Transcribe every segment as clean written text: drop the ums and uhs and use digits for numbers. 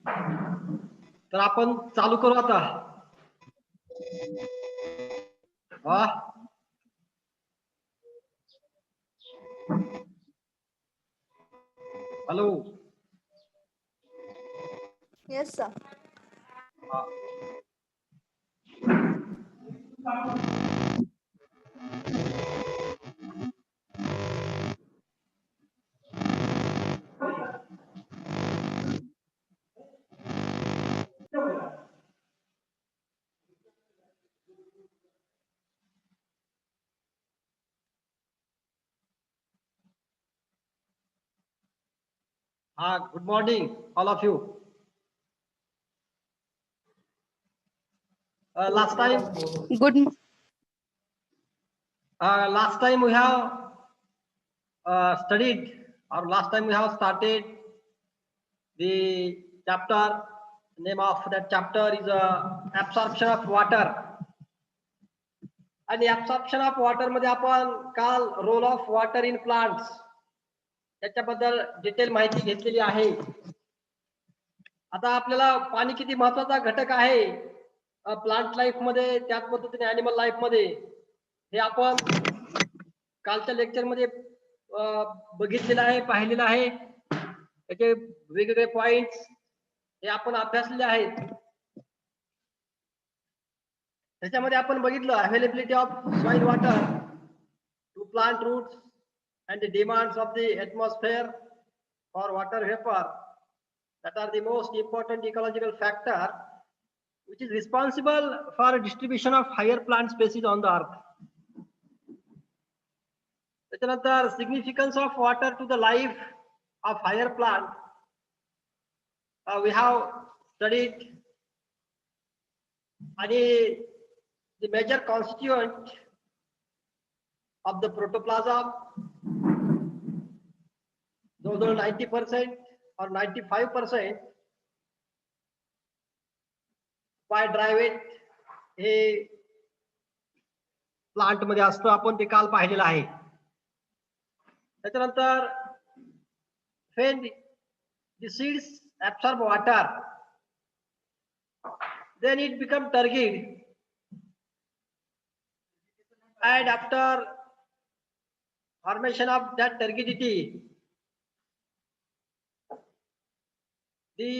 तर आपण चालू करू आता. Hello. Yes sir. Good morning, all of you. Last time we have studied, or last time we have started the chapter. Name of that chapter is absorption of water. आणि absorption of water मध्ये आपण काल role of water in plants त्याच्याबद्दल detail माहिती घेतलेली आहे. आता आपल्याला पाणी किती महत्वाचा घटक आहे प्लांट लाईफ मध्ये, त्याच पद्धतीने ॲनिमल लाईफ मध्ये, हे आपण कालच्या लेक्चर मध्ये बघितलेलं आहे, पाहिलेलं आहे. त्याचे वेगवेगळे पॉइंट्स हे आपण अभ्यासलेले आहेत. त्याच्यामध्ये आपण बघितलं availability of soil water to plant roots and the demands of the atmosphere for water vapor, that are the most important ecological factor which is responsible for distribution of higher plant species on the earth. त्याच्यानंतर significance of water to the life of higher plant, we have studied and the major constituent of the protoplasm. जवळजवळ 90% or 95% bye ड्रायवेट हे plant मध्ये असतं. आपण ते काल पाहिलेलं आहे. त्याच्यानंतर when the seeds absorb water, then it become turgid, and after formation of that turgidity, the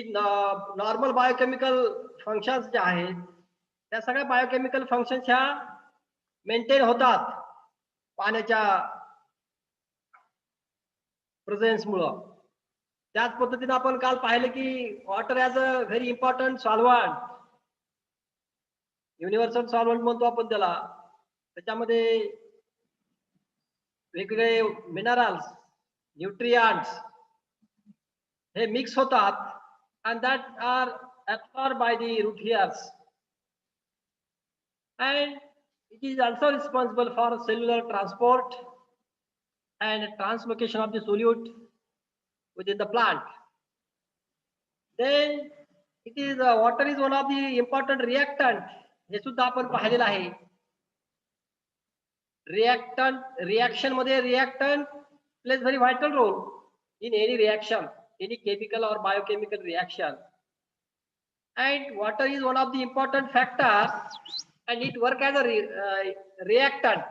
normal biochemical functions जे आहेत त्या सगळ्या बायोकेमिकल फंक्शन्स ह्या मेंटेन होतात पाण्याच्या प्रेझेन्स मुळे. त्याच पद्धतीने आपण काल पाहिलं की water as a very important solvent, universal solvent म्हणतो आपण त्याला. त्याच्यामध्ये वेगवेगळे मिनरल्स, न्यूट्रिएंट्स हे मिक्स होतात and that are absorbed by the root hairs, and it is also responsible for cellular transport and translocation of the solute within the plant. Then it is water is one of the important reactant, हे सुद्धा आपण पाहिलेलं आहे. reaction मध्ये reactant plays very vital role in any reaction, any chemical or biochemical reaction, and water is one of the important factors and it work as a reactant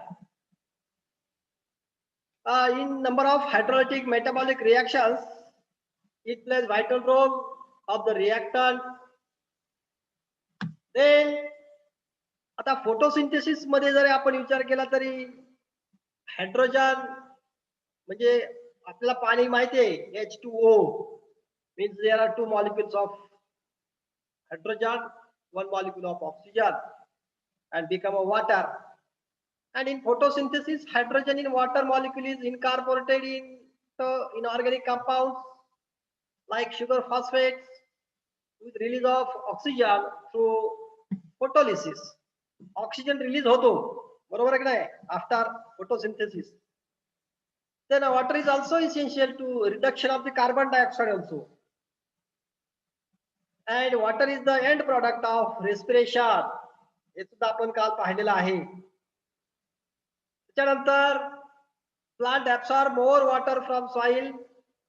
in number of hydrolytic metabolic reactions. It plays vital role of the reactant. Then आता photosynthesis मध्ये जर आपण विचार केला तरी hydrogen म्हणजे आपल्याला पाणी माहिती आहे H2O means there are two molecules of hydrogen, one molecule of oxygen, and become a water. And in photosynthesis, hydrogen in water molecule is incorporated in inorganic compounds like sugar phosphates with release of oxygen through photolysis. Oxygen release होतो, बरोबर आहे की नाही, after photosynthesis. Then water is also essential to reduction of the carbon dioxide also. And water is the end product of respiration. हे सुद्धा आपण काल पाहिलेलं आहे. त्याच्यानंतर plant absorb more water from soil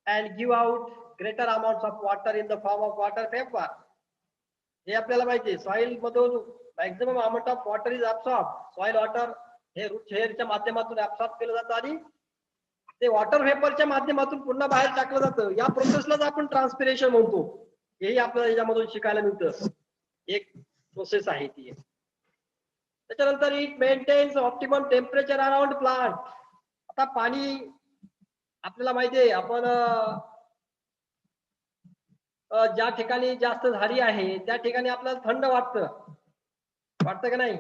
and give out greater amounts of water in the form of water vapor. हे आपल्याला माहिती आहे. सॉइल मधून maximum amount of water is absorb. Soil water हे रूट हेअरच्या माध्यमातून ऍब्सॉर्ब केलं जातं आणि ते वॉटर व्हेपरच्या माध्यमातून पुन्हा बाहेर टाकलं जातं. या प्रोसेसलाच आपण ट्रान्सपिरेशन म्हणतो. हेही आपल्याला याच्यामधून शिकायला मिळतं. एक प्रोसेस आहे ती. त्याच्यानंतर it maintains optimum temperature around plant. आता पाणी आपल्याला माहिती आहे, आपण ज्या ठिकाणी जास्त झाडी आहे त्या ठिकाणी आपल्याला थंड वाटतं का नाही.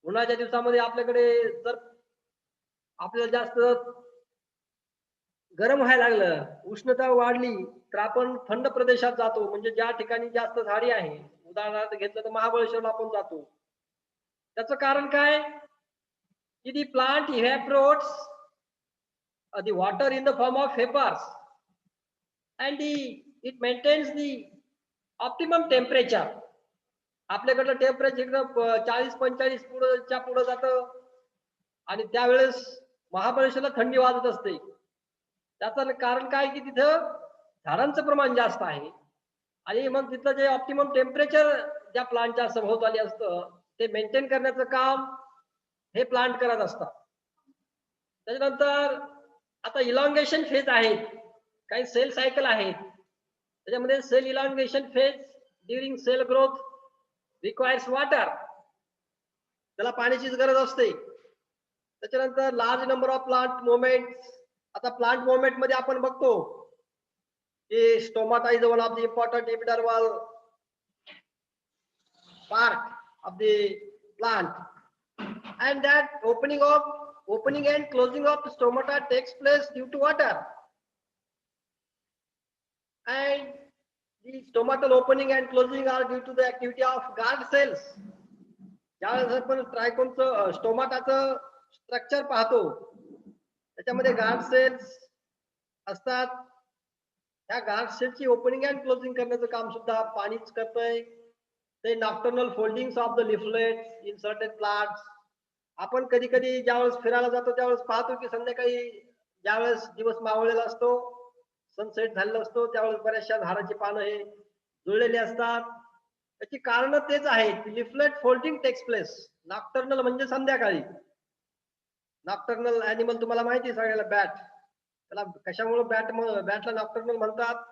उन्हाळ्याच्या दिवसामध्ये आपल्याकडे जर आपल्याला जास्त गरम व्हायला लागलं, उष्णता वाढली, तर आपण थंड प्रदेशात जातो. म्हणजे ज्या ठिकाणी जास्त झाडी आहे, उदाहरणार्थ घेतलं तर महाबळेश्वरला आपण जातो. त्याचं कारण काय की the plant evaporates the water in the form of vapours and it maintains the optimum temperature. आपल्याकडलं टेम्परेचर एकदम 40-45 पुढे जातं आणि त्यावेळेस महाबळेश्वरला थंडी वाजत असते. त्याचं कारण काय की तिथं झाडांचं प्रमाण जास्त आहे आणि मग तिथलं जे ऑप्टिमम टेम्परेचर ज्या प्लांटच्या सभोवताली असतं ते मेंटेन करण्याचं काम हे प्लांट करत असतात. त्याच्यानंतर आता इलॉंगेशन फेज आहेत, काही सेल सायकल आहेत. त्याच्यामध्ये cell elongation phase during cell growth requires water. त्याला पाण्याचीच गरज असते. त्याच्यानंतर large number of plant movement. आता प्लांट मुवमेंट मध्ये आपण बघतो की stomata is one of the important epidermal part of the plant and that opening and closing of stomata takes place due to water. And the stomatal opening and closing are due to the activity of guard cells. ज्यावेळेस आपण ट्रायकोमचं स्टोमाटाचं structure पाहतो त्याच्यामध्ये guard cells असतात. त्या guard सेलची opening and closing करण्याचं काम सुद्धा पाणीच करतंय. ते nocturnal foldings of the leaflets in certain plants. आपण कधी कधी ज्यावेळेस फिरायला जातो त्यावेळेस पाहतो की संध्याकाळी ज्यावेळेस दिवस मावळलेला असतो, सनसेट झालेला असतो, त्यावेळेस बऱ्याचशा झाडाची पानं हे जुळलेली असतात. त्याची कारण तेच आहेत. Leaflet folding takes place. Nocturnal म्हणजे संध्याकाळी. नॉक्टर्नल ॲनिमल तुम्हाला माहिती आहे सगळ्याला, बॅट. त्याला कशामुळे बॅटला नॉक्टर्नल म्हणतात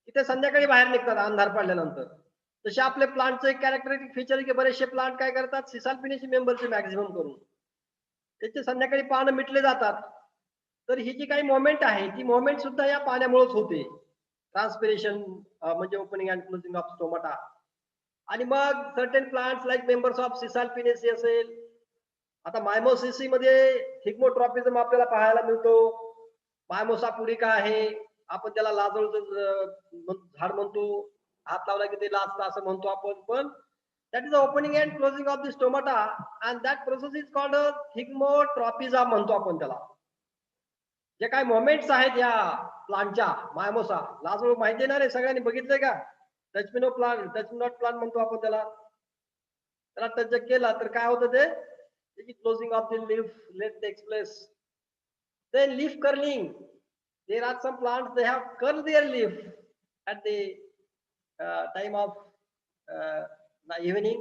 की ते संध्याकाळी बाहेर निघतात अंधार पडल्यानंतर. तसे आपले प्लांटचं एक कॅरेक्टरिस्टिक फीचर की बरेचसे प्लांट काय करतात, सिसाल्पिनेसी मेंबरचे मॅक्झिमम करून त्याचे संध्याकाळी पानं मिटले जातात. तर ही जी काही मोमेंट आहे ती मोमेंट सुद्धा या पाण्यामुळेच होते. ट्रान्सपिरेशन म्हणजे opening and closing of stomata. आणि मग certain plants like members of Caesalpiniaceae असेल. आता मायमोसिसी मध्ये थिग्मोट्रॉपिझम आपल्याला पाहायला मिळतो. मायमोसा पुडिका आहे, आपण त्याला लाजळूचं झाड म्हणतो. हात लावला की ते लाजतं असं म्हणतो आपण. पण that is the opening and closing of the stomata and that process is called a thigmotropism म्हणतो आपण त्याला. जे काय मोमेंट्स आहेत या प्लांटच्या मायमोसा, लाजळू माहिती ना रे, सगळ्यांनी बघितलंय का? टचमिनो प्लांट, टचमिनॉट प्लांट म्हणतो आपण त्याला. त्याला टच केला तर काय होतं, ते त्याची closing of the leaflet takes place. Then leaf curling. There are some plants they have curl their leaf at the time of the evening.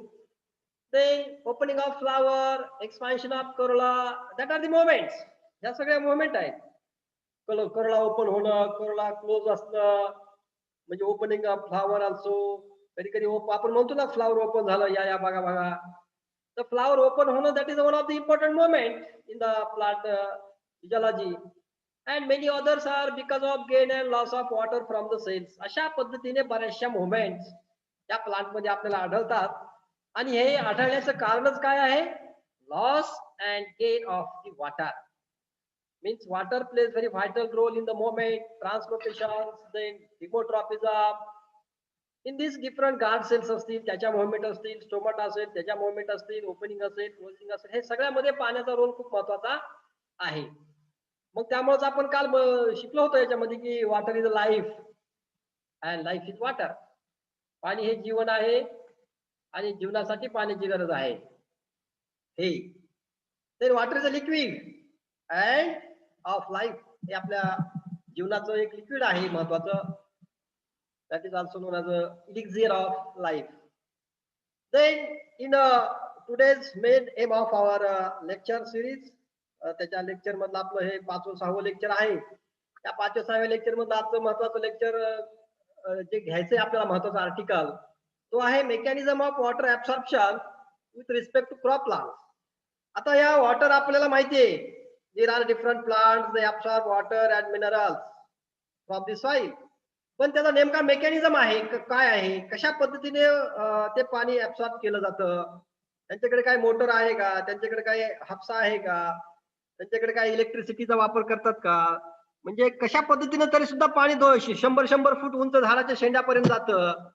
Then opening of flower, expansion of corolla. That are the moments. या सगळ्या moment आहेत. Corolla open होणं, Corolla close असणं, म्हणजे opening of flower also. कधी कधी आपण म्हणतो ना फ्लावर ओपन झालं, या बघा बघा. तर फ्लावर ओपन होणं that is one of the important moment in the plant physiology. and many others are because of gain and loss of water from the cells. अशा पद्धतीने बऱ्याचशा मोमेंट्स त्या प्लांट मध्ये आपल्याला आढळतात. आणि हे आढळण्याचं कारणच काय आहे? Loss and gain of the water. Means water plays very vital role in the moment, transportation, then hydrotropism. In this different guard cells असतील त्याच्या मूवमेंट असतील, स्टोमाटा असेल त्याच्या मूवमेंट असतील, ओपनिंग असेल, क्लोजिंग असेल, हे सगळ्यामध्ये पाण्याचा रोल खूप महत्वाचा आहे. मग त्यामुळेच आपण काल शिकलो होतो याच्यामध्ये की water is a life and life is water. पाणी हे जीवन आहे आणि जीवनासाठी पाण्याची गरज आहे. हे then water is a liquid and of life. हे आपल्या जीवनाचं एक लिक्विड आहे महत्वाचं. That is also known as a elixir of life. Then in today's main aim of our lecture series, त्याच्या लेक्चर मधलं आपलं हे 5-6वं लेक्चर आहे. त्या 5-6व्या लेक्चर मधलं आजचं महत्वाचं लेक्चर जे घ्यायचंय आपल्याला महत्वाचं आर्टिकल तो आहे mechanism of water absorption with respect to crop plant. आता या वॉटर आपल्याला माहिती आहे, there are different plants they absorb water and minerals from the soil. पण त्याचा नेमका मेकॅनिझम आहे काय आहे, कशा पद्धतीने ते पाणी ऍब्सॉर्ब केलं जातं, त्यांच्याकडे काय मोटर आहे का, त्यांच्याकडे काय हापसा आहे का, त्यांच्याकडे काय इलेक्ट्रिसिटीचा वापर करतात का, म्हणजे कशा पद्धतीने तरी सुद्धा पाणी 100 फूट उंच झाडाच्या शेंड्यापर्यंत जातं.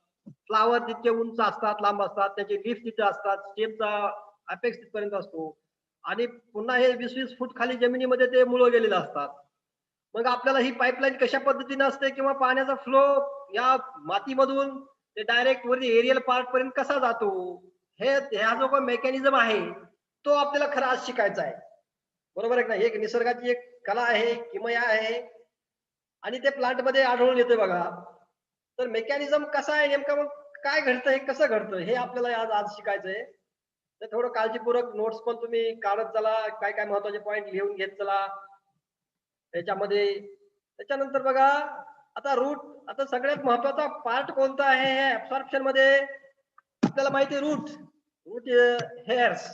फ्लावर जितके उंच असतात, लांब असतात, त्याचे लीफ तिथे असतात, स्टेमचा अपेक्स तिथपर्यंत असतो आणि पुन्हा हे 20-20 फूट खाली जमिनीमध्ये ते मुळं गेलेले असतात. मग आपल्याला ही पाईपलाईन कशा पद्धतीने असते किंवा पाण्याचा फ्लो या मातीमधून ते डायरेक्ट वरती एरियल पार्ट पर्यंत कसा जातो, ह्या जो काही मेकॅनिझम आहे तो आपल्याला खरं आज शिकायचा आहे. बरोबर आहे ना. एक निसर्गाची एक कला आहे, किमया आहे आणि ते प्लांट मध्ये आढळून येते बघा. तर मेकॅनिझम कसा आहे नेमका, मग काय घडतं, हे कसं घडतं हे आपल्याला आज आज शिकायचंय. तर थोडं काळजीपूर्वक नोट्स पण तुम्ही काढत चला, काय काय महत्वाचे पॉईंट लिहून घेत चला त्याच्यामध्ये. त्याच्यानंतर बघा आता रूट, आता सगळ्यात महत्वाचा पार्ट कोणता आहे हे ऍब्सॉर्प्शन मध्ये आपल्याला माहिती आहे. Root hairs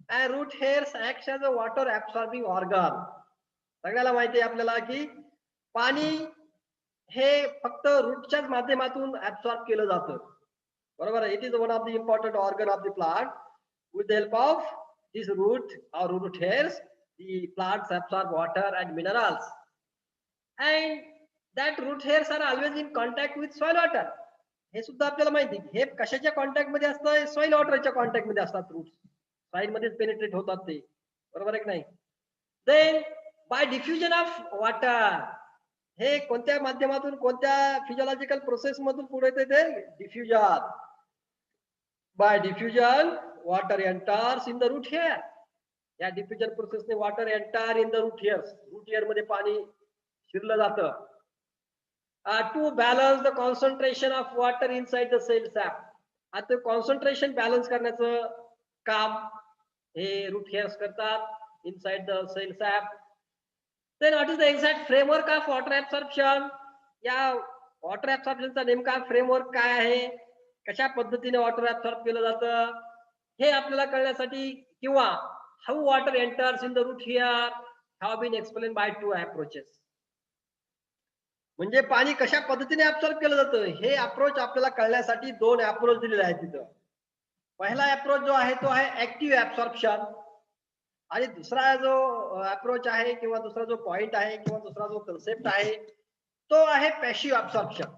and root hairs act as a water absorbing organ. सगळ्याला माहिती आहे आपल्याला की पाणी हे फक्त रूटच्याच माध्यमातून ऍब्सॉर्ब केलं जातं. बरोबर आहे. It is one of the important organ of the plant. With the help of this root or root hairs the plants absorb water and minerals, and that root hairs are always in contact with soil water. हे सुद्धा आपल्याला माहिती आहे. हे कशाच्या contact मध्ये असतं, soil वॉटरच्या contact मध्ये असतात. रूट्स सॉइल मध्येच पेनिट्रेट होतात ते. बरोबर आहे की नाही. Then by diffusion of water, हे कोणत्या माध्यमातून, कोणत्या फिजिओलॉजिकल प्रोसेस मधून पुढे येते ते diffusion. By diffusion water enters in the root hair. या डिफ्युजन प्रोसेसने water enter in the root hairs, root hair मध्ये पाणी शिरलं जातं. To balance the concentration of water inside the cell sap. आता कॉन्सन्ट्रेशन बॅलन्स करण्याचं काम हे रूट हेअर्स करतात inside the cell sap. Then what is the exact framework of water absorption. या वॉटर ऍब्सॉर्प्शनचा नेमका फ्रेमवर्क काय आहे, कशा पद्धतीने वॉटर ऍब्सॉर्ब केलं जातं हे आपल्याला कळण्यासाठी, किंवा how water enters in the root hair have been explain by 2 approaches. म्हणजे पाणी कशा पद्धतीने ऍब्सॉर्ब केलं जातं हे अप्रोच आपल्याला कळण्यासाठी 2 अप्रोच दिलेले आहेत तिथं. पहिला अप्रोच जो आहे तो आहे ऍक्टिव्ह ऍब्सॉर्प्शन, आणि दुसरा जो अप्रोच आहे किंवा दुसरा जो पॉइंट आहे किंवा दुसरा जो कन्सेप्ट आहे तो आहे पॅसिव्ह ऍब्सॉर्प्शन.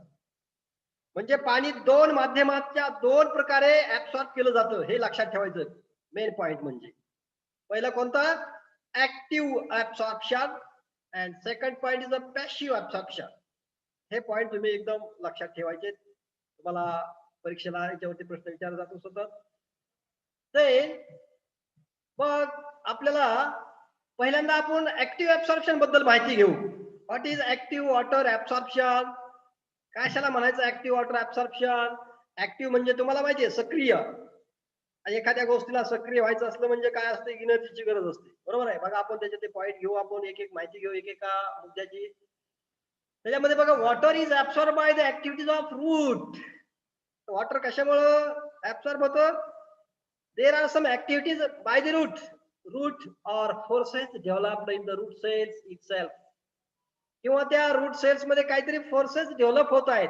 म्हणजे पाणी 2 माध्यमाच्या 2 प्रकारे ऍब्सॉर्ब केलं जातं, हे लक्षात ठेवायचं. मेन पॉइंट म्हणजे पहिला कोणता, active absorption, and second point is a passive absorption. हे पॉइंट तुम्ही एकदम लक्षात ठेवायचे. तुम्हाला परीक्षेला याच्यावरती प्रश्न विचारला जातो सतत. ते मग आपल्याला पहिल्यांदा आपण ऍक्टिव्ह ऍब्सॉर्प्शन बद्दल माहिती घेऊ. What is active water absorption, कशाला म्हणायचं ऍक्टिव्ह वॉटर ऍब्सॉर्प्शन. ऍक्टिव्ह म्हणजे तुम्हाला माहिती आहे सक्रिय. एखाद्या गोष्टीला सक्रिय व्हायचं असलं म्हणजे काय असते, एनर्जीची गरज असते. बरोबर आहे. बघा आपण त्याचे ते पॉइंट घेऊ, आपण एक एक माहिती घेऊ एकेका मुद्द्याची. त्याच्यामध्ये बघा water is absorb by the activities of root. Water कशामुळं ऍब्सॉर्ब होतं, there are some activities by the root. Root or forces developed in the root cells itself, किंवा त्या रूट सेल्स मध्ये काहीतरी फोर्सेस डेव्हलप होत आहेत.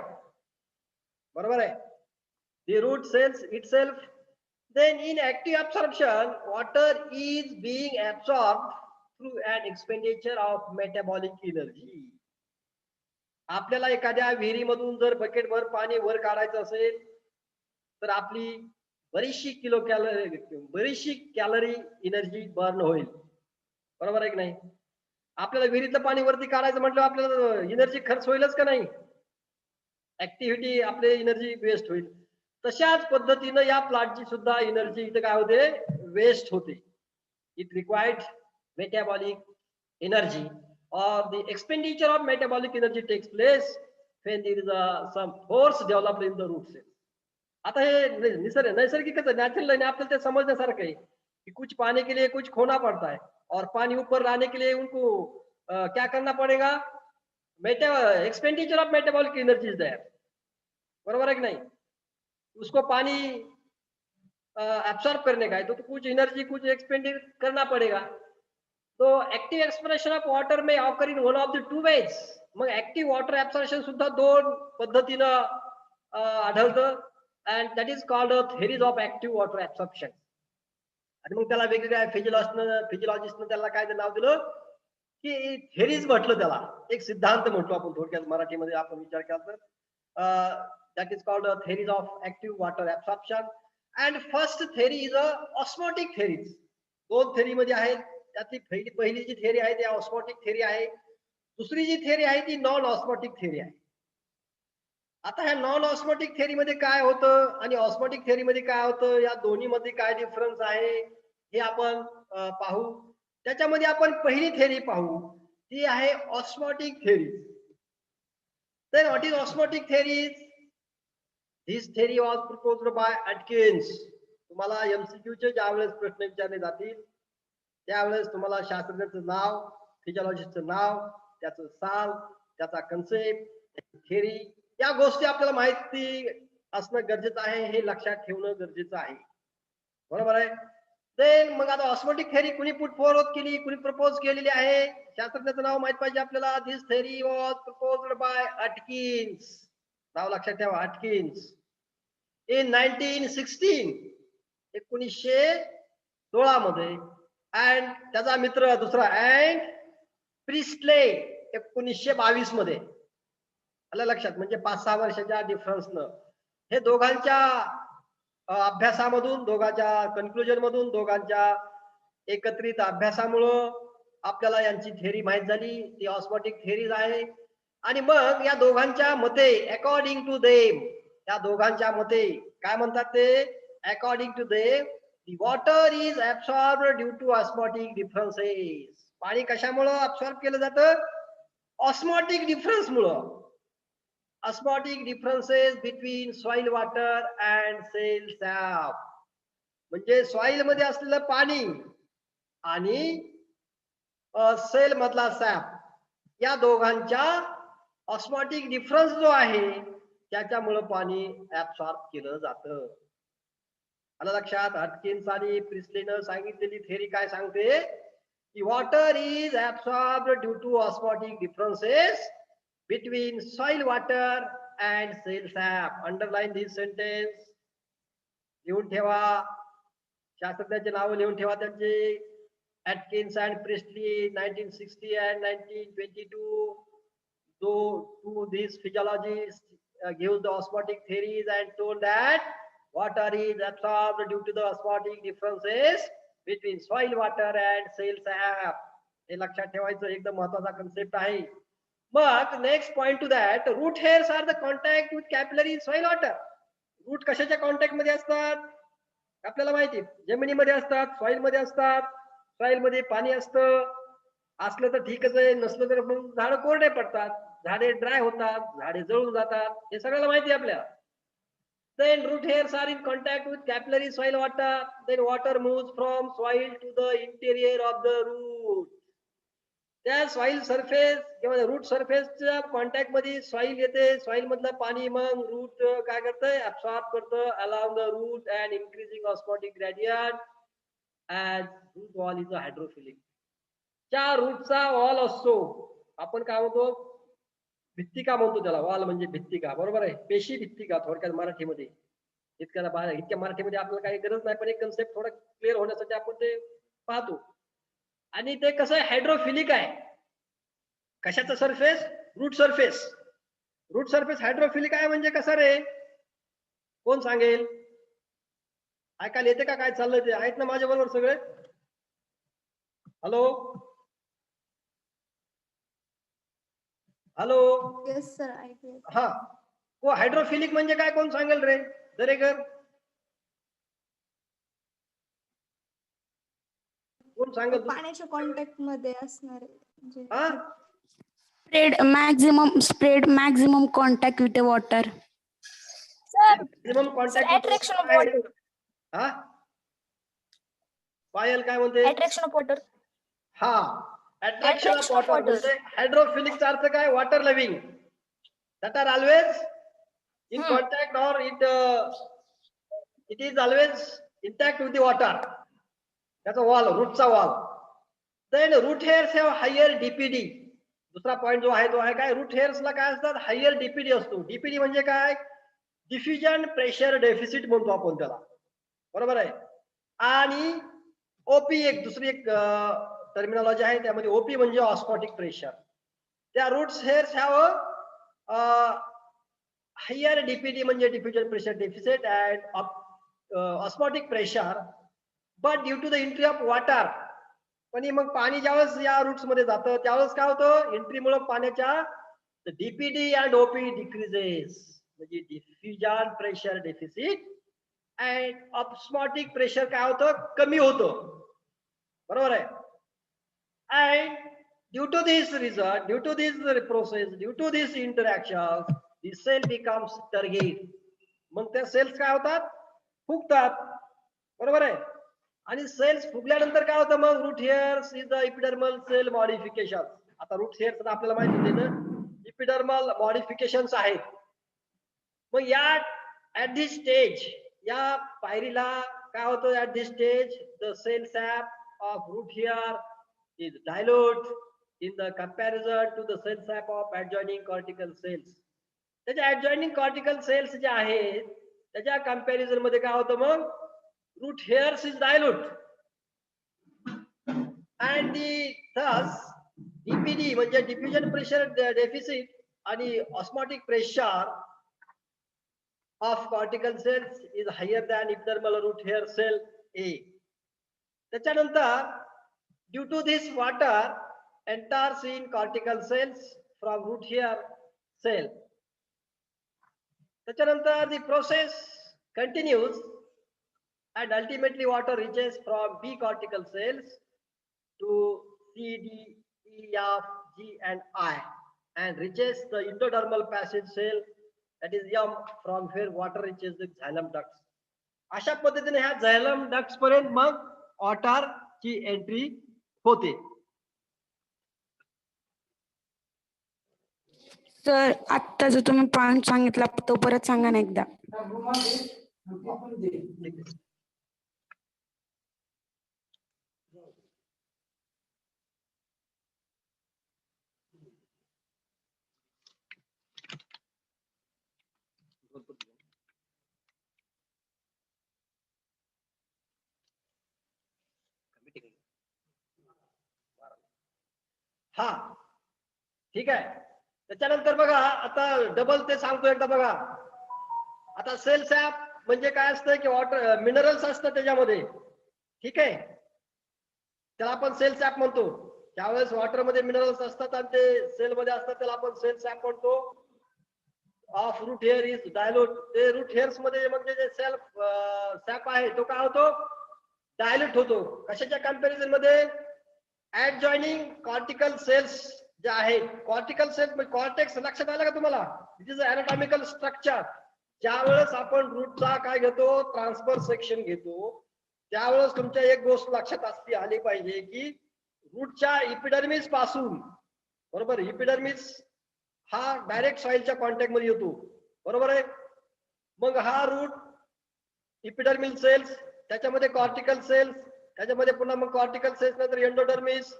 बरोबर आहे. The root cells itself. Then in active absorption, water is being absorbed through an expenditure of metabolic energy. आपल्याला एखाद्या विहिरीमधून जर बकेटभर पाणी वर काढायचं असेल तर आपली बरीचशी कॅलरी एनर्जी बर्न होईल. बरोबर आहे की नाही. आपल्याला विहिरीतलं पाणी वरती काढायचं म्हटलं आपल्याला एनर्जी खर्च होईलच का नाही, ऍक्टिव्हिटी आपली एनर्जी वेस्ट होईल. तशाच पद्धतीनं या प्लांटची सुद्धा एनर्जी इथे काय होते, वेस्ट होते. It required metabolic energy or the expenditure of metabolic energy takes place when there is some force developed in the root cells. आता हे नैसर्गिकच आहे, नॅचरल आहे, आपल्याला ते समजण्यासारखं आहे कि कुछ पाने के लिए कुछ खोना पड़ता है और पानी ऊपर लाने के लिए उनको क्या करना पड़ेगा, expenditure of metabolic energy is there, बरोबर है कि नहीं? उसको पानी एब्सॉर्ब करने का है तो कुछ एनर्जी कुछ एक्सपेंड करना पड़ेगा. तो active expression of water may occur in one of the two ways. मग ऍक्टिव्ह वॉटर ऍब्सॉर्प्शन सुद्धा दोन पद्धतीनं आढळतं, and that is called theories of active water absorption. आणि मग त्याला वेगवेगळ्या फिजिओलॉजिस्टनं त्याला काय नाव दिलं की थेरीज म्हटलं, त्याला एक सिद्धांत म्हटलो आपण थोडक्यात मराठीमध्ये आपण विचार केला तर. That is called theories of active water absorption. And first theory is osmotic theories. दोन थेरी मध्ये आहेत, त्यातली पहिली जी थेरी आहे ती ऑस्मोटिक थेरी आहे. दुसरी जी थेरी आहे ती नॉन ऑस्मोटिक थेरी आहे. आता ह्या नॉन ऑस्मोटिक थेरी मध्ये काय होतं आणि ऑस्मोटिक थेरी मध्ये काय होतं, या दोन्ही मध्ये काय डिफरन्स आहे हे आपण पाहू. त्याच्यामध्ये आपण पहिली थेरी पाहू, ती आहे osmotic theory. Then what is osmotic theory? This theory was proposed by Atkins. तुम्हाला एमसीक्यूचे ज्यावेळेस प्रश्न विचारले जातील त्यावेळेस तुम्हाला शास्त्रज्ञाचं नाव, फिजिओलॉजिस्टचं नाव, त्याचं साल, त्याचा कन्सेप्ट, थेरी, या गोष्टी आपल्याला माहिती असणं गरजेचं आहे, हे लक्षात ठेवणं गरजेचं आहे, बरोबर आहे? देन मग आता ऑस्मोटिक थेरी कुणी पुट फॉरवर्ड केली, कुणी प्रपोज केलेली आहे, शास्त्रज्ञाचं नाव माहित पाहिजे आपल्याला. दिस theory was proposed by Atkins. नाव लक्षात ठेवा, अटकिन्स. इन 1916, 1916 मध्ये. अँड त्याचा मित्र दुसरा अँड प्रिस्टले 1922 मध्ये. आलं लक्षात? म्हणजे 5-6 वर्षाच्या डिफरन्सनं हे दोघांच्या अभ्यासामधून, दोघांच्या कन्क्लुजन मधून, दोघांच्या एकत्रित अभ्यासामुळं आपल्याला यांची थेरी माहित झाली, ती ऑस्मोटिक थेरीज आहे. आणि मग या दोघांच्या मते, अकॉर्डिंग टू देम, या दोघांच्या मते काय म्हणतात ते, according to them the water is absorbed due to osmotic differences. पाणी कशामुळे अब्सॉर्ब केलं जातं? ऑस्मोटिक डिफरन्स मुळे. Osmotic differences between soil water and cell sap. म्हणजे सॉइल मध्ये असलेलं पाणी आणि सेल मधला सॅप, या दोघांच्या ऑस्मोटिक डिफरन्स जो आहे त्याच्यामुळे पाणी ऍब्सॉर्ब केलं जातं. आलं लक्षात? हटकिन्स आणि प्रिस्टलेनं सांगितलेली थेरी काय सांगते की water is absorbed due to osmotic differences between soil water and cell sap. Underline this sentence. लिहून ठेवा, शास्त्रज्ञांचे नाव लिहून ठेवा त्यांचे. Atkins and Priestley 1960 and 1922. To these physiologists gave the osmotic theories and told that water is absorbed due to the osmotic differences between soil water and cell sap. हे लक्षात ठेवायचं, एकदम महत्वाचा कन्सेप्ट आहे. मग next point to that, root hairs are the contact with capillary soil water. Root कशाच्या contact मध्ये असतात आपल्याला माहिती, जमिनीमध्ये असतात, सॉइल मध्ये असतात. सॉइल मध्ये पाणी असलं तर ठीकच आहे, नसलं तर मग झाडं कोरडे पडतात, झाडे ड्राय होतात, झाडे जळून जातात, हे सगळ्याला माहिती आपल्याला. Then root hairs are in contact with capillary soil water. Then water moves from soil to the interior of the root. त्या सॉइल सरफेस किंवा रूट सरफेसच्या कॉन्टॅक्ट मध्ये सॉइल येते, सॉइल मधलं पाणी मग रूट काय करतंय, ऍब्सॉर्ब करतं along the root and increasing osmotic gradient as root wall is hydrophilic. त्या रूटचा वॉल असतो, आपण काय म्हणतो, भित्तिका म्हणतो त्याला. वॉल म्हणजे भित्तिका, बरोबर आहे, पेशी भित्तिका थोडक्यात मराठीमध्ये. इतक्या मराठीमध्ये आपल्याला काही गरज नाही, पण एक कन्सेप्ट थोडा क्लिअर होण्यासाठी आपण ते पाहतो. आणि ते कसं आहे, हायड्रोफिलिक आहे. कशाचं surface? Root surface. Root surface hydrophilic आहे म्हणजे कसं रे, कोण सांगेल? ऐकायला येते का काय चाललंय ते? आहेत ना माझ्या बरोबर सगळे? Hello hello. येस सर, ऐकूया. हा, वो हायड्रोफिलिक म्हणजे काय, कोण सांगेल रे? दरेकर कोण सांगेल? पाण्याच्या कॉन्टॅक्ट मध्ये असणारे हा, spread maximum contact with the water. Maximum contact attraction of काय? water. हा पायल काय म्हणते? Attraction of water. हा attraction of Attraction of water water. म्हणजे हायड्रोफिलिकचा अर्थ काय? Water living that are always in contact or it is always intact with the water. त्याचा वॉल, रूटचा wall. Then root hairs have higher DPD. दुसरा point जो आहे तो आहे काय? रूट हेअर्सला काय असतात? हायर डीपीडी असतो. डीपीडी म्हणजे काय? डिफ्युजन प्रेशर डेफिसिट म्हणतो आपण त्याला, बरोबर आहे. आणि ओपी एक दुसरी एक टर्मिनॉलॉजी आहे, त्यामध्ये ओपी म्हणजे ऑस्मॉटिक प्रेशर. त्या roots hairs have higher DPD म्हणजे diffusion pressure deficit and osmotic pressure, but due to the entry of water. पण मग पाणी ज्यावेळेस या रूट्स मध्ये जातं त्यावेळेस काय होतं? एंट्रीमुळे पाण्याच्या डीपीडी अँड ओपी डिक्रीजेस, म्हणजे diffusion pressure deficit and osmotic pressure काय होतं? कमी होतं, बरोबर आहे. And due to this result, due to this process, due to this interaction, the cell becomes turgid. मग त्या सेल्स काय होतात? फुगतात, बरोबर आहे. आणि सेल्स फुगल्यानंतर काय होतं? मग root hairs is the epidermal cell modification. आता रूट हेअर्स आपल्याला माहिती होते ना, इपिडर्मल मॉडिफिकेशन्स आहेत. मग या ऍट दिस स्टेज, या पायरीला काय होतं? At this stage the cell sap of root hair is dilute in the comparison to the cell sap of adjoining cortical cells. त्याच्या ऍडजॉइनिंग कॉर्टिकल सेल्स जे आहेत त्याच्या कंपॅरिझन मध्ये काय होतं? मग root hairs is dilute and thus DPD म्हणजे diffusion pressure deficit आणि osmotic pressure of cortical cells is higher than epidermal root hair cell A. त्याच्यानंतर due to this water enters in cortical cells from root hair cell. त्याच्यानंतर the process continues and ultimately water reaches from B cortical cells to C, D, E, F, G and I and reaches the endodermal passage cell, that is M, from where water reaches the xylem ducts. अशा पद्धतीने ह्या झैलम ducts पर्यंत मग water ची entry होते. Sir आता जो तुम्ही पॉइंट सांगितला तो परत सांगा ना एकदा. हा ठीक आहे. त्याच्यानंतर बघा आता डबल ते सांगतो एकदा बघा. आता सेल सॅप म्हणजे काय असतं की वॉटर मिनरल्स असतं त्याच्यामध्ये, ठीक आहे. त्याला आपण सेल सॅप म्हणतो. ज्यावेळेस वॉटर मध्ये मिनरल्स असतात आणि ते सेल मध्ये असतात त्याला आपण सेल सॅप म्हणतो. Of root hair is dilute. ते रूट हेअर्स मध्ये म्हणजे जे सेल सॅप आहे तो काय होतो? डायल्यूट होतो. कशाच्या कंपॅरिझन मध्ये? ऍडजॉइनिंग कॉर्टिकल सेल्स जे आहेत. कॉर्टिकल सेल्स म्हणजे कॉर्टेक्स लक्षात आलं का तुम्हाला? It is anatomical structure. ज्यावेळेस आपण रूटचा काय घेतो? ट्रान्सफर सेक्शन घेतो, त्यावेळेस तुमच्या एक गोष्ट लक्षात आली पाहिजे की रूटच्या इपिडर्मिस पासून, बरोबर, इपिडर्मिस हा डायरेक्ट सॉइलच्या कॉन्टॅक्ट मध्ये येतो, बरोबर आहे. मग हा रूट इपिडर्मिल सेल्स, त्याच्यामध्ये कॉर्टिकल सेल्स, त्याच्यामध्ये पुन्हा मग कॉर्टिकल सेल्स नंतर एंडोडर्मिस.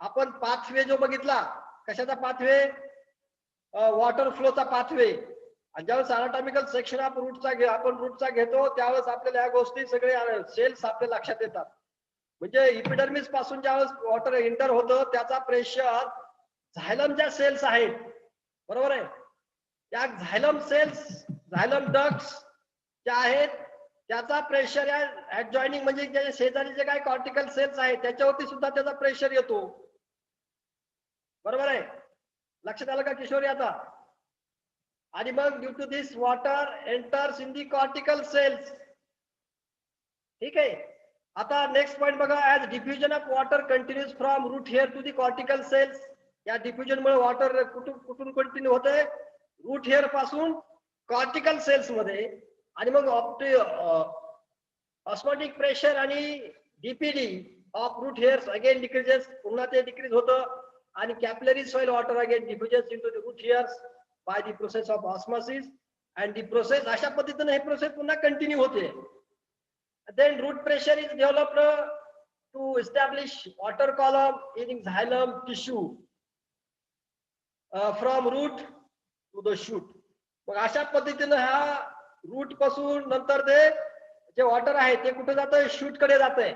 आपण पाथवे जो बघितला, कशाचा पाथवे? Water फ्लोचा pathway. आणि ज्यावेळेस अनाटॉमिकल सेक्शन आपण रूटचा घेतो त्यावेळेस आपल्याला या गोष्टी सगळे सेल्स आपल्या लक्षात येतात. म्हणजे इपिडर्मिस पासून ज्यावेळेस वॉटर एंटर होतं त्याचा प्रेशर झायलम ज्या सेल्स आहेत, बरोबर आहे, त्या झायलम सेल्स, झायलम डक्ट्स ज्या आहेत त्याचा प्रेशर या ऍडजॉइनिंग म्हणजे जे शेजारी जे काही कॉर्टिकल सेल्स आहेत त्याच्यावरती सुद्धा त्याचा प्रेशर येतो, बरोबर आहे. लक्षात आलं का किशोरी आता? आणि मग due to this water enters in the cortical cells, ठीक आहे. आता नेक्स्ट पॉइंट बघा. As diffusion of water continues from root hair to the cortical cells, या डिफ्युजन मुळे वॉटर कुठून कुठून कंटिन्यू होतंय, रूट हेअर पासून कॉर्टिकल सेल्स मध्ये, आणि मग ऑस्मोटिक प्रेशर आणि DPD of root hairs again decreases, पुन्हा ते डिक्रीज होतं, आणि capillary soil water again diffuses into the root hairs by the process of osmosis, and the process अशा पद्धतीने हे प्रोसेस पुन्हा कंटिन्यू होते. Then root pressure is developed to establish water column in xylem tissue from root to the shoot. मग अशा पद्धतीने हा route पासून नंतर ते जे वॉटर आहे ते कुठे जातंय, शूट कडे जातंय,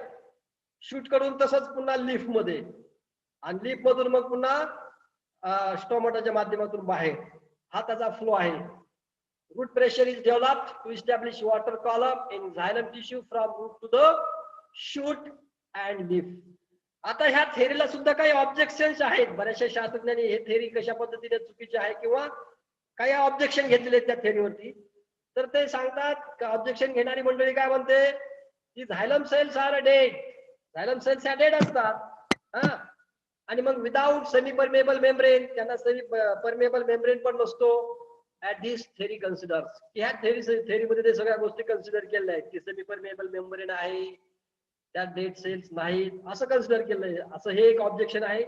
शूट कडून तसंच पुन्हा लीफ मध्ये, आणि लीफ मधून मग पुन्हा स्टोमॅटाच्या माध्यमातून बाहेर, हा त्याचा फ्लो आहे. Root pressure is developed to establish water column in xylem tissue from root to the shoot and leaf. आता ह्या थेरीला सुद्धा काही ऑब्जेक्शन्स आहेत. बऱ्याचशा शास्त्रज्ञांनी हे थेरी कशा पद्धतीने चुकीची आहे किंवा काही ऑब्जेक्शन घेतलेले आहेत त्या थेरीवरती. तर ते सांगतात, ऑब्जेक्शन घेणारी मंडळी काय म्हणते की xylem cells are dead, xylem cells ह्या डेड असतात, हा, आणि मग विदाउट सेमी परमेबल मेम्ब्रेन, त्यांना सेमी परमेबल मेम्ब्रेन पण नसतो. At this theory considers, ह्या थेरीमध्ये ते सगळ्या गोष्टी कन्सिडर केलेल्या आहेत की सेमी परमेबल मेम्ब्रेन आहे, त्यात डेड सेल्स नाहीत, असं कन्सिडर केलंय. असं हे एक ऑब्जेक्शन आहे.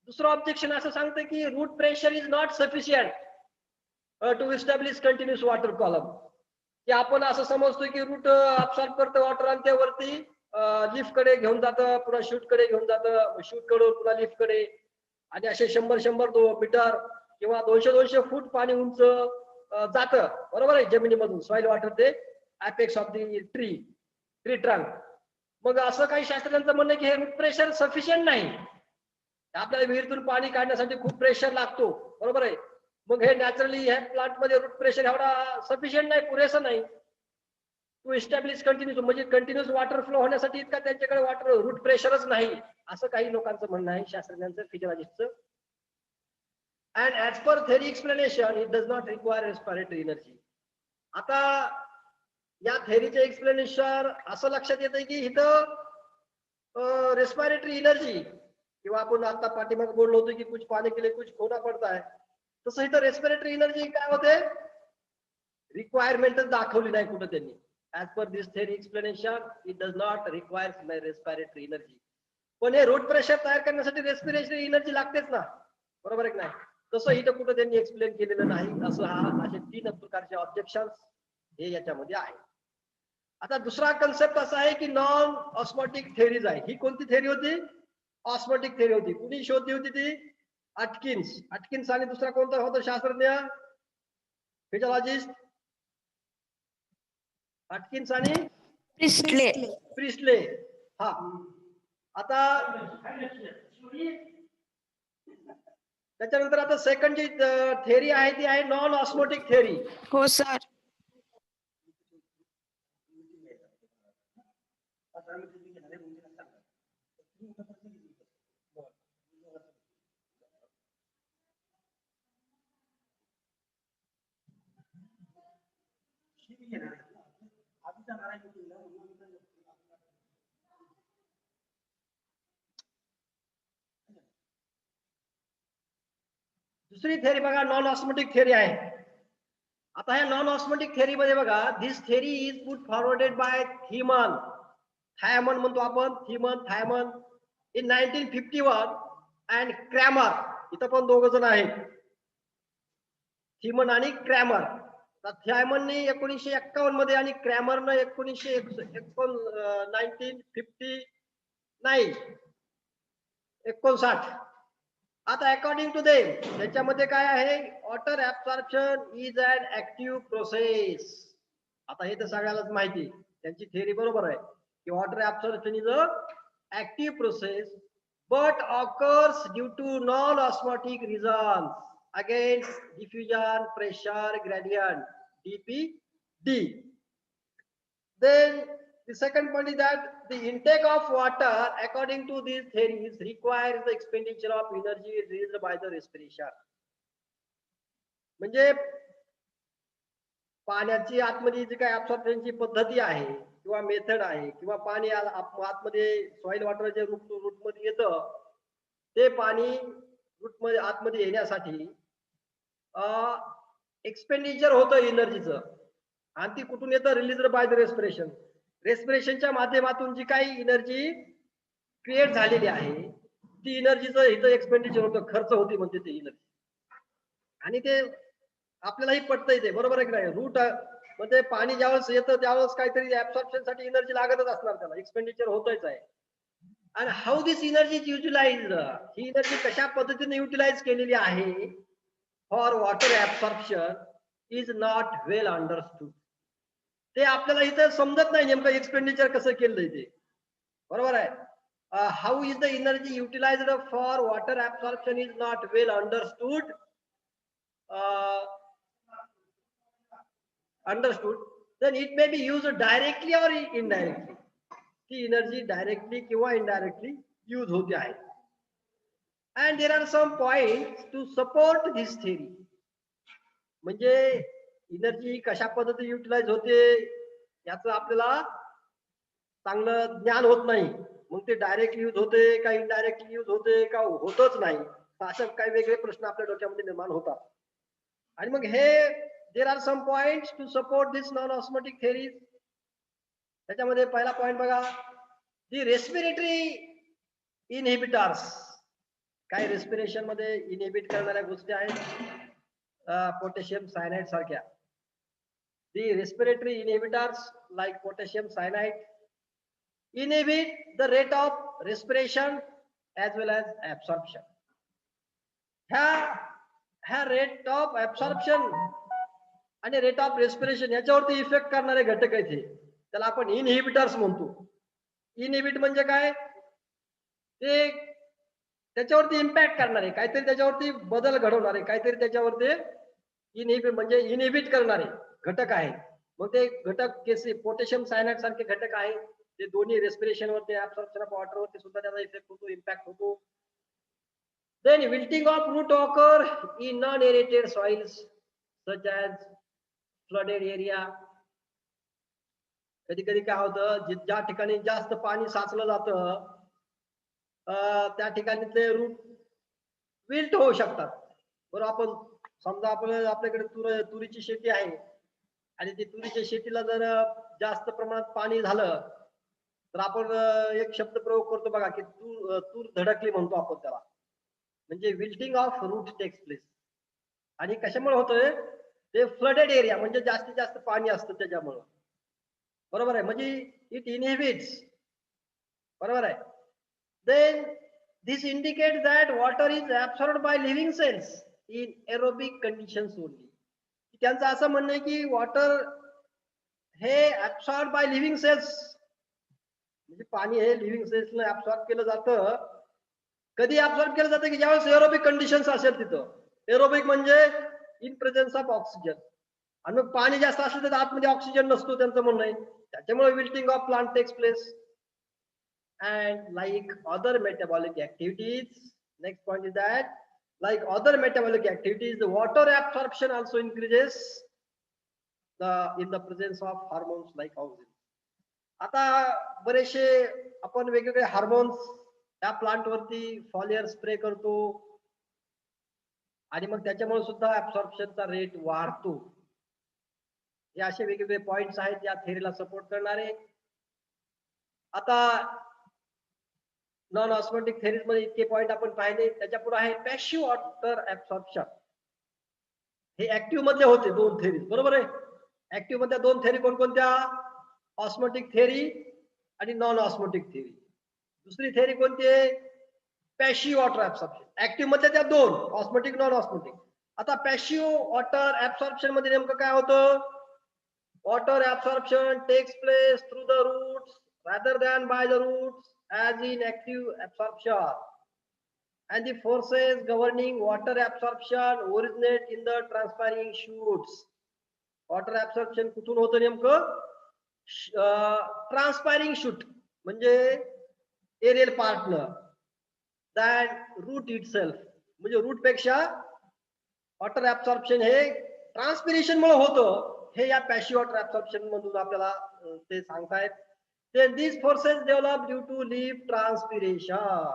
दुसरं ऑब्जेक्शन असं सांगतं की root pressure is not sufficient to establish continuous water column, की आपण असं समजतो की रूट अब्सॉर्ब करतं वॉटर आणि त्यावरती लिफ्ट कडे घेऊन जातं, पुन्हा शूट कडे घेऊन जातं, शूट कडून पुन्हा लिफ्ट कडे, आणि असे 100 मीटर किंवा 200 फूट पाणी उंच जातं, बरोबर आहे, जमिनीमधून सॉइल वॉटर ते apex of the tree trunk. मग असं काही शास्त्रज्ञांचं म्हणणं की हे रूट प्रेशर सफिशियंट नाही, आपल्याला विहिरीतून पाणी काढण्यासाठी खूप प्रेशर लागतो, बरोबर आहे. मग हे नॅचरली ह्या प्लांट मध्ये रूट प्रेशर एवढा सफिशियंट नाही, पुरेसं नाही टू इस्टॅब्लिश कंटिन्युअस, म्हणजे कंटिन्युअस वॉटर फ्लो होण्यासाठी इतका त्यांच्याकडे वॉटर रूट प्रेशरच नाही, असं काही लोकांचं म्हणणं आहे, शास्त्रज्ञांचं, फिजिओलॉजिस्टचं. And as per theory explanation, it does not require respiratory energy. आता या थेरीचे एक्सप्लेनेशन असं लक्षात येतं की इथं रेस्पिरेटरी एनर्जी, किंवा आपण आता पाठीमागे बोललो होतो की कुछ पाने के लिए कुछ खोना पडता है, तसं इथं रेस्पिरेटरी एनर्जी काय होते, रिक्वायरमेंटच दाखवली नाही कुठं त्यांनी. As per this theory explanation, it does not require respiratory energy. पण हे रूट प्रेशर तयार करण्यासाठी रेस्पिरेटरी एनर्जी लागतेच ना, बरोबर आहे की नाही. तसं इथं कुठं त्यांनी एक्सप्लेन केलेलं नाही. असं असे 3 प्रकारचे ऑब्जेक्शन हे याच्यामध्ये आहे. आता दुसरा कन्सेप्ट असा आहे की नॉन ऑस्मोटिक थेरीज आहे. ही कोणती थेरी होती, ऑस्मोटिक थेरी होती. कुणी शोधली होती ती, अटकिन्स आणि दुसरा कोणता होता शास्त्रज्ञ, फिजिओलॉजिस्ट, अटकिन्स आणि प्रिस्टले. हा, आता त्याच्यानंतर आता सेकंड जी थेरी आहे ती आहे नॉन ऑस्मोटिक थेरी. हो सर. दुसरी थेरी बघा, नॉन ऑस्मोटिक थेरी आहे. आता ह्या नॉन ऑस्मोटिक थेरी मध्ये बघा, this theory is put forwarded by Thimann म्हणतो आपण, थायमन इन 1951 अँड क्रॅमर, इथं पण 2 जण आहेत, थीमन आणि क्रॅमर. थायमनने 1951 मध्ये आणि क्रॅमरनं 1959. आता अकॉर्डिंग टू देम त्याच्यामध्ये काय आहे, water absorption is an active process. आता हे तर सगळ्यालाच माहिती, त्यांची थेरी बरोबर आहे की water absorption is a active process but occurs due to non osmotic reasons against diffusion pressure gradient DPD. Then the second point is that the intake of water according to these theories requires the expenditure of energy released by the respiration. म्हणजे पाण्याची आतमध्ये जी काही ऍब्सॉर्प्शनची पद्धती आहे किंवा method आहे, किंवा पाणी आतमध्ये सॉइल वॉटर जे रूट मध्ये येतं ते पाणी रूट मध्ये आतमध्ये येण्यासाठी एक्सपेंडिचर होतं एनर्जीचं, आणि ती कुठून येतं? Release by the respiration. रेस्पिरेशनच्या माध्यमातून जी काही एनर्जी क्रिएट झालेली आहे ती एनर्जीचं इथं एक्सपेंडिचर होतं, खर्च होती म्हणते ती एनर्जी. आणि ते आपल्यालाही पटतंय ते, बरोबर आहे की नाही? रूट मध्ये पाणी ज्यावेळेस येतं त्यावेळेस काहीतरी ऍब्सॉर्प्शन साठी एनर्जी लागतच असणार, त्याला एक्सपेंडिचर होतच आहे. आणि how this energy is utilised, ही एनर्जी कशा पद्धतीने युटिलाइज केलेली आहे for water absorption is not well understood. ते आपल्याला इथं समजत नाही नेमकं एक्सपेंडिचर कसं केलंय ते, बरोबर आहे. How is the energy utilised for water absorption is not well understood. Understood, then it may be used directly or indirectly. ती एनर्जी डायरेक्टली किंवा इनडायरेक्टली यूज होते आहे. and there are some points to support this theory. म्हणजे energy कशा पद्धतीने utilise होते याचं आपल्याला चांगलं ज्ञान होत नाही. मग ते डायरेक्टली यूज होते का इनडायरेक्टली यूज होते का होतच नाही, असे काही वेगळे प्रश्न आपल्या डोक्यामध्ये निर्माण होतात. आणि मग हे there are some points to support this non osmotic theories. त्याच्यामध्ये पहिला पॉइंट बघा, दी रेस्पिरेटरी इनहिबिटर्स. काही रेस्पिरेशन मध्ये इनहिबिट करणाऱ्या गोष्टी आहेत, पोटॅशियम सायनाइड सारख्या. The respiratory inhibitors like potassium cyanide inhibit the rate of respiration as well as absorption. ह्या रेट ऑफ ऍब्सॉर्प्शन आणि रेट ऑफ रेस्पिरेशन याच्यावरती इफेक्ट करणारे घटक आहेत हे, त्याला आपण इनहिबिटर्स म्हणतो. इनहिबिट म्हणजे काय? ते त्याच्यावरती इम्पॅक्ट करणारे, काहीतरी त्याच्यावरती बदल घडवणारे, काहीतरी त्याच्यावरती इनहिबिट म्हणजे इनहिबिट करणारे घटक आहेत. मग ते घटक केसी पोटॅशियम सायनाइड सारखे घटक आहेत, ते दोन्ही रेस्पिरेशन वरती, ऍब्सॉर्प्शन ऑफ वॉटर वरती सुद्धा त्याचा इफेक्ट होतो, इम्पॅक्ट होतो. Then wilting of root occur in non-aerated soils such as flooded area. कधी कधी काय होतं, ज्या ठिकाणी जास्त पाणी साचलं जातं त्या ठिकाणी ते रूट विल्ट होऊ शकतात. बरोबर, आपण समजा आपल्याकडे तुरीची शेती आहे आणि ती तुरीच्या शेतीला जर जास्त प्रमाणात पाणी झालं तर आपण एक शब्द प्रयोग करतो बघा की तूर धडकली म्हणतो आपण त्याला, म्हणजे wilting of root takes place. आणि कशामुळे होतंय? ते फ्लडेड एरिया म्हणजे जास्तीत जास्त पाणी असतं त्याच्यामुळं, बरोबर आहे. म्हणजे इट इनहिबिट्स, बरोबर आहे. Then this indicate that water is absorbed by living cells in aerobic conditions only. त्यांचं असं म्हणणं आहे की वॉटर हे ऍब्सॉर्ब बाय लिव्हिंग सेल्स, म्हणजे पाणी हे लिव्हिंग सेल्सला ऍब्सॉर्ब केलं जातं. कधी ऍब्सॉर्ब केलं जातं की ज्यावेळेस एरोबिक कंडिशन्स असेल तिथं. एरोबिक म्हणजे इन प्रेझेन्स ऑफ ऑक्सिजन, आणि मग पाणी जास्त असेल तर आतमध्ये ऑक्सिजन नसतो त्यांचं म्हणणं आहे, त्याच्यामुळे wilting of plant takes place. And like other metabolic activities, next point is that like other metabolic activities, the water absorption also increases in the presence of hormones like oxygen. आता बरेचसे आपण वेगवेगळे hormones त्या plant वरती foliar spray करतो आणि मग त्याच्यामुळे सुद्धा ऍब्सॉर्प्शनचा रेट वाढतो. हे असे वेगवेगळे पॉइंट्स आहेत या थेरीला सपोर्ट करणारे. आता नॉन ऑस्मोटिक थेरीज मध्ये इतके पॉइंट आपण पाहिले. त्याच्या पुढे आहे पॅसिव्ह वॉटर ऍब्सॉर्प्शन. हे ऍक्टिव्ह मधले होते दोन थेरीज, बरोबर आहे. ऍक्टिव्ह मधल्या दोन थेरी कोणकोणत्या? ऑस्मोटिक थेरी आणि नॉन ऑस्मोटिक थेरी. दुसरी थेरी कोणती आहे? Passive water absorption. ऍक्टिव्ह मधल्या त्या दोन, ऑस्मोटिक नॉन ऑस्मोटिक. आता पॅसिव्ह वॉटर ऍब्सॉर्प्शन मध्ये नेमकं काय होतं? Water absorption takes place through the roots rather than by the roots as in active absorption, and the forces governing water absorption originate in the transpiring shoots. Water absorption कुठून होतं नेमकं? Transpiring shoot म्हणजे aerial partner that root itself, म्हणजे root पेक्षा water absorption हे transpiration मुळे होतं. हे या पॅसिव्ह वॉटर ऍब्सॉर्प्शन मधून आपल्याला ते सांगतायत. Then these forces develop due to leaf transpiration.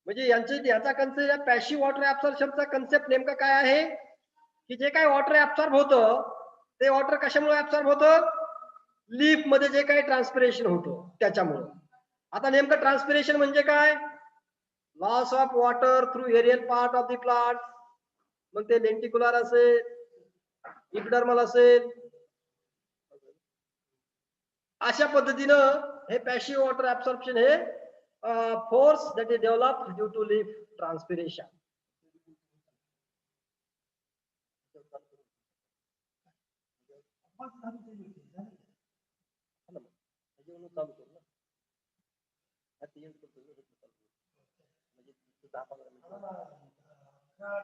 म्हणजे याचा कन्सेप्ट पॅसिव्ह वॉटर ऍब्सॉर्प्शनचा कन्सेप्ट नेमका काय आहे की जे काही वॉटर ऍब्सॉर्ब होतं ते वॉटर कशामुळे ऍब्सॉर्ब होतं लीफ मध्ये जे काही ट्रान्सपिरेशन होतं त्याच्यामुळे आता नेमकं ट्रान्सपिरेशन म्हणजे काय loss of water through aerial part of the plant मग ते लेंटिक्युलर असेल इपिडर्मल असेल अशा पद्धतीनं हे पॅसिव्ह वॉटर ऍब्सॉर्प्शन हे force that is develop due to leaf transpiration चालू करू ना